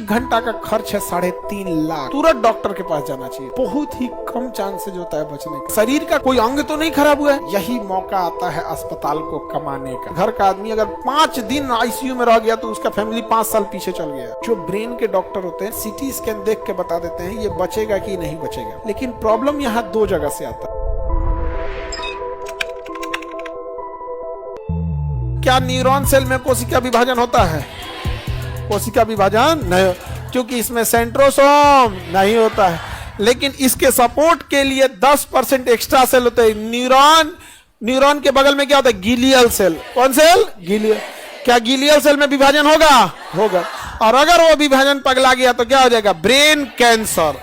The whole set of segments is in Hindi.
घंटा का खर्च है 3.5 लाख। तुरंत डॉक्टर के पास जाना चाहिए। बहुत ही कम चांसेज होता है बचने का। शरीर का कोई अंग तो नहीं खराब हुआ है, यही मौका आता है अस्पताल को कमाने का। घर का आदमी अगर 5 दिन आईसीयू में रह गया तो उसका फैमिली 5 साल पीछे चल गया। जो ब्रेन के डॉक्टर होते हैं सीटी स्कैन देख के बता देते हैं ये बचेगा कि नहीं बचेगा। लेकिन प्रॉब्लम यहाँ 2 जगह से आता है। क्या न्यूरॉन सेल में कोशिका विभाजन होता है? कोशिका विभाजन नहीं, क्योंकि इसमें सेंट्रोसोम नहीं होता है। लेकिन इसके सपोर्ट के लिए 10% एक्स्ट्रा सेल होते हैं। न्यूरॉन के बगल में क्या होता है? Glial cell. कौन सेल? गिलियल। क्या गिलियल सेल में विभाजन होगा? और अगर वो विभाजन पगला गया तो क्या हो जाएगा? ब्रेन कैंसर,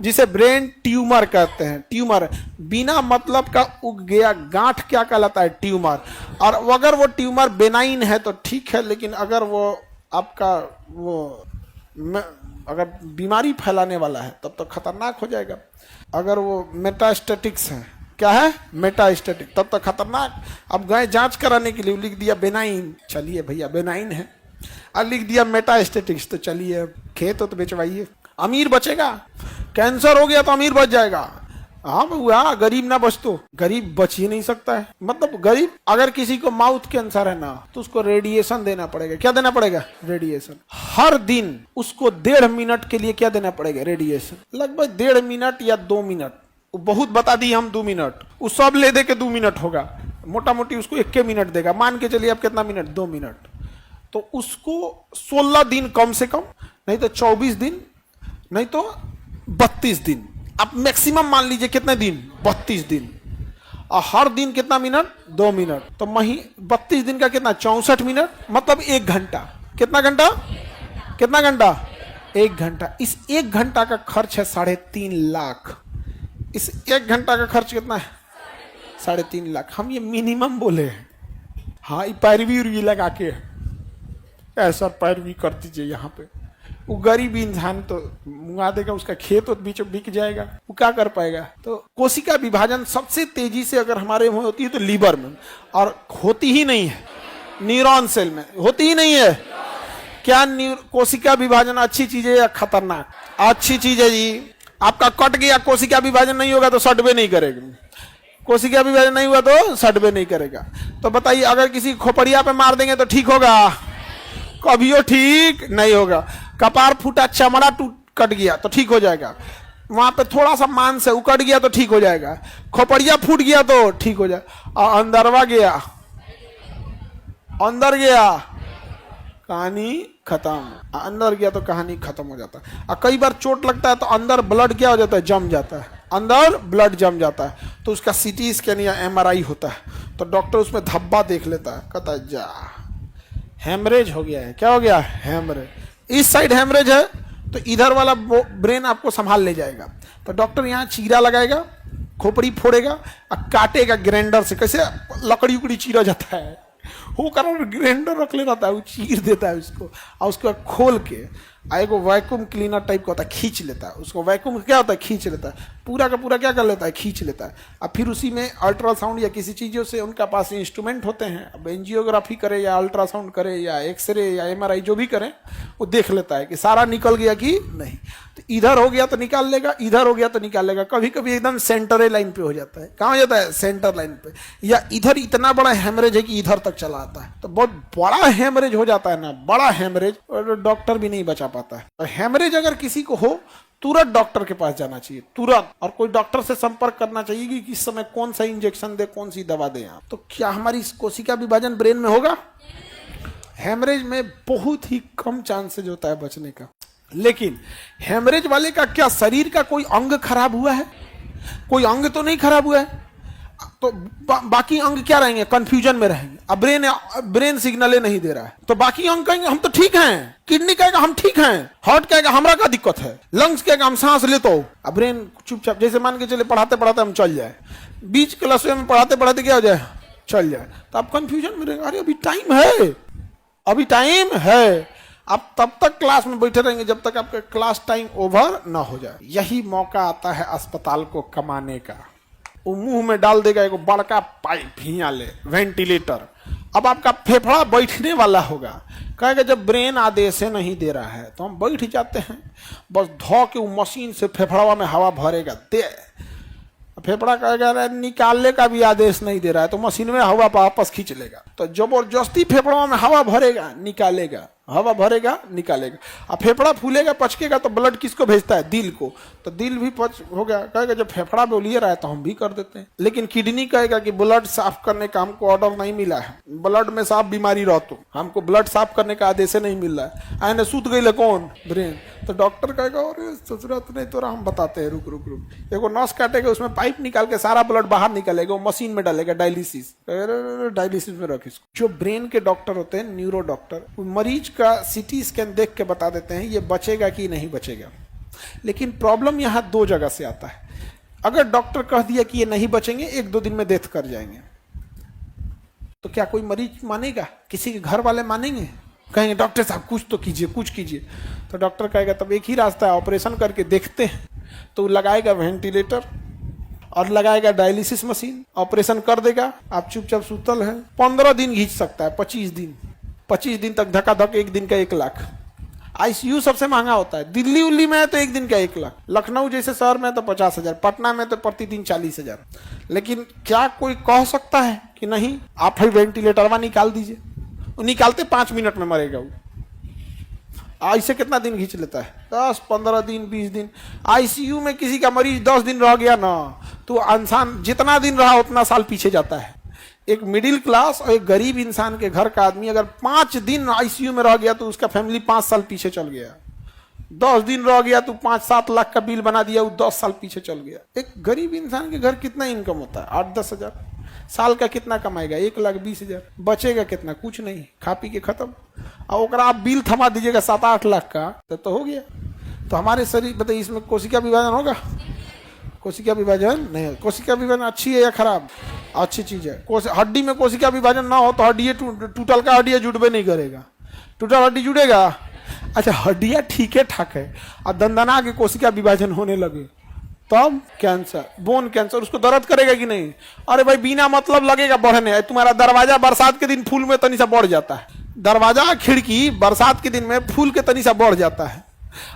जिसे ब्रेन ट्यूमर कहते हैं। ट्यूमर बिना मतलब का उग गया गांठ क्या कहलाता है? ट्यूमर। और अगर वो ट्यूमर बेनाइन है तो ठीक है, लेकिन अगर वो आपका अगर बीमारी फैलाने वाला है तब तो खतरनाक हो जाएगा। अगर वो मेटास्टेटिक्स है, क्या है? मेटास्टेटिक, तब तो खतरनाक। अब गए जांच कराने के लिए, लिख दिया बेनाइन, चलिए भैया बेनाइन है। और लिख दिया मेटास्टेटिक्स, तो चलिए खेत तो बेचवाइए, अमीर बचेगा। कैंसर हो गया तो अमीर बच जाएगा। हाँ हुआ, गरीब ना बच तो गरीब बच ही नहीं सकता है। मतलब गरीब, अगर किसी को माउथ कैंसर है ना तो उसको रेडिएशन देना पड़ेगा। क्या देना पड़ेगा? रेडिएशन। हर दिन उसको 1.5 मिनट के लिए क्या देना पड़ेगा? रेडिएशन। लगभग 1.5 मिनट या 2 मिनट, बहुत बता दी हम 2 मिनट, वो सब ले दे के 2 मिनट होगा। मोटा मोटी उसको 1 मिनट देगा। मान के चलिए आप कितना मिनट? 2 मिनट। तो उसको 16 दिन कम से कम, नहीं तो 24 दिन, नहीं तो 32 दिन। आप मैक्सिमम मान लीजिए कितने दिन? 32 दिन। और हर दिन कितना मिनट? 2 मिनट। तो 32 दिन का कितना? 64 मिनट, मतलब 1 घंटा। कितना घंटा? 1 घंटा। इस 1 घंटा का खर्च है 3.5 लाख। इस 1 घंटा का खर्च कितना है? 3.5 लाख। हम ये मिनिमम बोले हैं। हाँ, पैरवी उर्वी लगा के ऐसा पैरवी कर दीजिए यहाँ पे। वो गरीब इंसान तो मुंगा देगा, उसका खेत तो बीच बिक जाएगा, वो क्या कर पाएगा? तो कोशिका विभाजन सबसे तेजी से अगर हमारे में होती है तो लीवर में, और होती ही नहीं है न्यूरॉन सेल में, होती ही नहीं है। क्या कोशिका विभाजन अच्छी चीज है या खतरनाक? अच्छी चीज है जी। आपका कट गया, कोशिका विभाजन नहीं होगा तो सटबे नहीं करेगा। कोशिका विभाजन नहीं हुआ तो सटबे नहीं करेगा। तो बताइए, अगर किसी खोपड़िया पे मार देंगे तो ठीक होगा? कभियो ठीक नहीं होगा। कपार फूटा, चमड़ा कट गया तो ठीक हो जाएगा। वहां पे थोड़ा सा मांस है, उकट गया तो ठीक हो जाएगा। खोपड़िया फूट गया तो ठीक हो जाएगा। और अंदर गया कहानी खत्म। अंदर गया तो कहानी खत्म हो जाता है। और कई बार चोट लगता है तो अंदर ब्लड क्या हो जाता है? जम जाता है। अंदर ब्लड जम जाता है तो उसका सीटी स्कैन या एमआरआई होता है। तो डॉक्टर उसमें धब्बा देख लेता है, कहता है जा हेमरेज हो गया है। क्या हो गया? हेमरेज। इस साइड हेमरेज है तो इधर वाला ब्रेन आपको संभाल ले जाएगा। तो डॉक्टर यहाँ चीरा लगाएगा, खोपड़ी फोड़ेगा और काटेगा ग्राइंडर से। कैसे लकड़ी उकड़ी चीरा जाता है, वो कारण ग्राइंडर रख ले रहता है, वो चीर देता है उसको। और उसको खोल के एगो वैक्यूम क्लीनर टाइप का होता है, खींच लेता है उसको। वैक्यूम क्या होता है? खींच लेता है। पूरा का पूरा क्या कर लेता है? खींच लेता है। अब फिर उसी में अल्ट्रासाउंड या किसी चीज़ों से, उनका पास इंस्ट्रूमेंट होते हैं, अब एंजियोग्राफी करे या अल्ट्रासाउंड करे या एक्सरे या एमआरआई जो भी करें, वो देख लेता है कि सारा निकल गया कि नहीं। तो इधर हो गया तो निकाल लेगा, इधर हो गया तो निकाल लेगा। कभी कभी एकदम सेंटर लाइन पे हो जाता है। कहाँ हो जाता है? सेंटर लाइन पे। या इधर इतना बड़ा हेमरेज है कि इधर तक चला आता है। तो बहुत बड़ा हेमरेज हो जाता है ना, बड़ा हेमरेज, और डॉक्टर भी नहीं बचा पाता है। और हेमरेज अगर किसी को हो, तुरंत डॉक्टर के पास जाना चाहिए, तुरंत। और कोई डॉक्टर से संपर्क करना चाहिए कि किस समय कौन सा इंजेक्शन दे, कौन सी दवा दे। तो क्या हमारी कोशिका विभाजन ब्रेन में होगा? हेमरेज में बहुत ही कम चांसेज होता है बचने का। लेकिन हेमरेज वाले का क्या शरीर का कोई अंग खराब हुआ है? कोई अंग तो नहीं खराब हुआ है, तो बाकी अंग क्या रहेंगे? कंफ्यूजन में रहेंगे। अब ब्रेन सिग्नल नहीं दे रहा है तो बाकी अंग कहेंगे हम तो ठीक हैं। किडनी कहेगा हम ठीक हैं। हार्ट कहेगा हमरा का दिक्कत है। लंग्स कहेगा हम सांस लेते हो। अब ब्रेन चुपचाप, जैसे मान के चले पढ़ाते पढ़ाते हम चल जाए, बीच क्लास में पढ़ाते पढ़ाते क्या हो जाए? चल जाए। तो आप कंफ्यूजन में रहेंगे, अरे अभी टाइम है, अभी टाइम है। आप तब तक क्लास में बैठे रहेंगे जब तक आपका क्लास टाइम ओवर ना हो जाए। यही मौका आता है अस्पताल को कमाने का। वो मुंह में डाल देगा एक बड़का पाइप हिया ले वेंटिलेटर। अब आपका फेफड़ा बैठने वाला होगा, कहेगा जब ब्रेन आदेश नहीं दे रहा है तो हम बैठ जाते हैं, बस धो के वो मशीन से फेफड़ा में हवा भरेगा दे, फेफड़ा कहेगा निकालने का भी आदेश नहीं दे रहा है तो मशीन में हवा वापस खींच लेगा। तो जबरदस्ती फेफड़ा में हवा भरेगा निकालेगा, हवा भरेगा निकालेगा। अब फेफड़ा फूलेगा पचकेगा तो ब्लड किसको भेजता है? दिल को। तो दिल भी पच हो गया, कहेगा जब फेफड़ा बोलिए रहा है तो हम भी कर देते हैं। लेकिन किडनी कहेगा कि ब्लड साफ करने का हमको ऑर्डर नहीं मिला है, ब्लड में साफ बीमारी रहतो, हमको ब्लड साफ करने का आदेश नहीं मिल रहा है, आने सूत गई कौन? ब्रेन। तो डॉक्टर कहेगा अरे जरूरत नहीं तो हम बताते हैं, रुक रुक रुक, एगो नस काटेगा उसमें पाइप निकाल के सारा ब्लड बाहर निकालेगा, वो मशीन में डालेगा डायलिसिस, डायलिसिस में रख इसको। जो ब्रेन के डॉक्टर होते हैं न्यूरो डॉक्टर, मरीज का सीटी स्कैन देख के बता देते हैं ये बचेगा कि नहीं बचेगा। लेकिन प्रॉब्लम यहाँ दो जगह से आता है। अगर डॉक्टर कह दिया कि ये नहीं बचेंगे, 1-2 दिन में डेथ कर जाएंगे, तो क्या कोई मरीज मानेगा? किसी के घर वाले मानेंगे? कहेंगे डॉक्टर साहब कुछ तो कीजिए, कुछ कीजिए। तो डॉक्टर कहेगा तब एक ही रास्ता है, ऑपरेशन करके देखते हैं। तो लगाएगा वेंटिलेटर और लगाएगा डायलिसिस मशीन, ऑपरेशन कर देगा, आप चुपचाप सुतल है। 15 दिन खींच सकता है, 25 दिन तक धक्का धक, 1 दिन का 1 लाख। आईसीयू सबसे महंगा होता है, दिल्ली उल्ली में है तो 1 दिन का 1 लाख, लखनऊ जैसे शहर में तो 50,000, पटना में तो प्रतिदिन 40,000। लेकिन क्या कोई कह सकता है कि नहीं आप ही वेंटिलेटरवा निकाल दीजिए? निकालते 5 मिनट में मरेगा वो। ऐसे कितना दिन खींच लेता है? 10, 15 दिन, 20 दिन। आईसीयू में किसी का मरीज 10 दिन रह गया ना, तो इंसान जितना दिन रहा उतना साल पीछे जाता है। एक मिडिल क्लास और एक गरीब इंसान के घर का आदमी अगर 5 दिन आईसीयू में रह गया तो उसका फैमिली 5 साल पीछे चल गया। 10 दिन रह गया तो 5-7 लाख का बिल बना दिया, वो 10 साल पीछे चल गया। एक गरीब इंसान के घर कितना इनकम होता है? 8-10 हजार। साल का कितना कमाएगा? 1,20,000। बचेगा कितना? कुछ नहीं, खा पी के खत्म। और आप बिल थमा दीजिएगा 7-8 लाख का, तो हो गया। तो हमारे शरीर बताइए, इसमें कोशिका विभाजन होगा? कोशिका विभाजन नहीं। कोशिका विभाजन अच्छी है या खराब? अच्छी चीज है। हड्डी में कोशिका विभाजन ना हो तो हड्डी टूटल का हड्डी जुड़बे नहीं करेगा, टूटल हड्डी जुड़ेगा। अच्छा, हड्डियां ठीक है ठाक है और दंदना के कोशिका विभाजन होने लगे तब कैंसर, बोन कैंसर, उसको दर्द करेगा कि नहीं? अरे भाई बिना मतलब लगेगा बढ़ने। तुम्हारा दरवाजा बरसात के दिन फूल में तनी सा बढ़ जाता है, दरवाजा खिड़की बरसात के दिन में फूल के तनी सा बढ़ जाता है।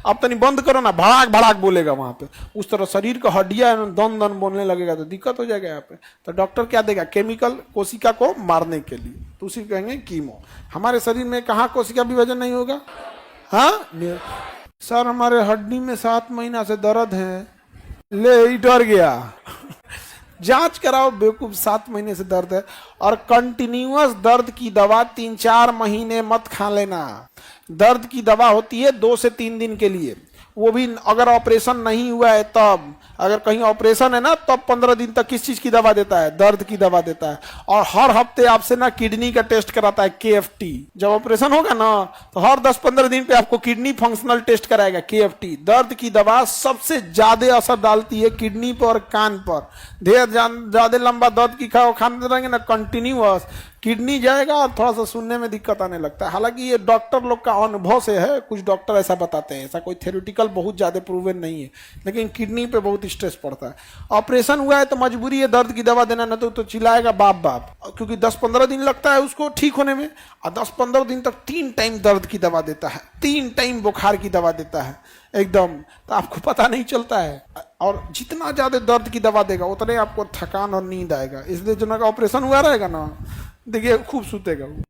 अब तनी बंद करो ना, भड़ाक भड़ाक बोलेगा वहां पे। उस तरह शरीर का हड्डियां दन दन बोलने लगेगा तो दिक्कत हो जाएगा यहाँ पे। तो डॉक्टर क्या देगा? केमिकल कोशिका को मारने के लिए, तो उसी कहेंगे कीमो। हमारे शरीर में कहाँ कोशिका विभाजन नहीं होगा? हाँ सर, हमारे हड्डी में 7 महीना से दर्द है। ले डर गया जांच कराओ बेवकूफ, 7 महीने से दर्द है। और कंटिन्यूअस दर्द की दवा 3-4 महीने मत खा लेना। दर्द की दवा होती है 2 से 3 दिन के लिए, वो भी अगर ऑपरेशन नहीं हुआ है तब। अगर कहीं ऑपरेशन है ना तब 15 दिन तक किस चीज की दवा देता है? दर्द की दवा देता है। और हर हफ्ते आपसे ना किडनी का टेस्ट कराता है, KFT। जब ऑपरेशन होगा ना तो हर 10-15 दिन पे आपको किडनी फंक्शनल टेस्ट कराएगा, KFT। दर्द की दवा सबसे ज्यादा असर डालती है किडनी पर और कान पर। ढेर ज्यादा लंबा दर्द की खाने रहेंगे ना कंटिन्यूअस, किडनी जाएगा और थोड़ा सा सुनने में दिक्कत आने लगता है। हालांकि ये डॉक्टर लोग का अनुभव से है, कुछ डॉक्टर ऐसा बताते हैं, ऐसा कोई थ्योरेटिकल बहुत ज्यादा प्रूवन नहीं है। लेकिन किडनी पे बहुत स्ट्रेस पड़ता है। ऑपरेशन हुआ है तो मजबूरी है दर्द की दवा देना, ना तो चिल्लाएगा बाप बाप, क्योंकि 10-15 दिन लगता है उसको ठीक होने में। और 10-15 दिन तक 3 टाइम दर्द की दवा देता है, 3 टाइम बुखार की दवा देता है एकदम, तो आपको पता नहीं चलता है। और जितना ज्यादा दर्द की दवा देगा उतने आपको थकान और नींद आएगा। इसलिए जो ना ऑपरेशन हुआ रहेगा ना, देखिए खूब सुतेगा।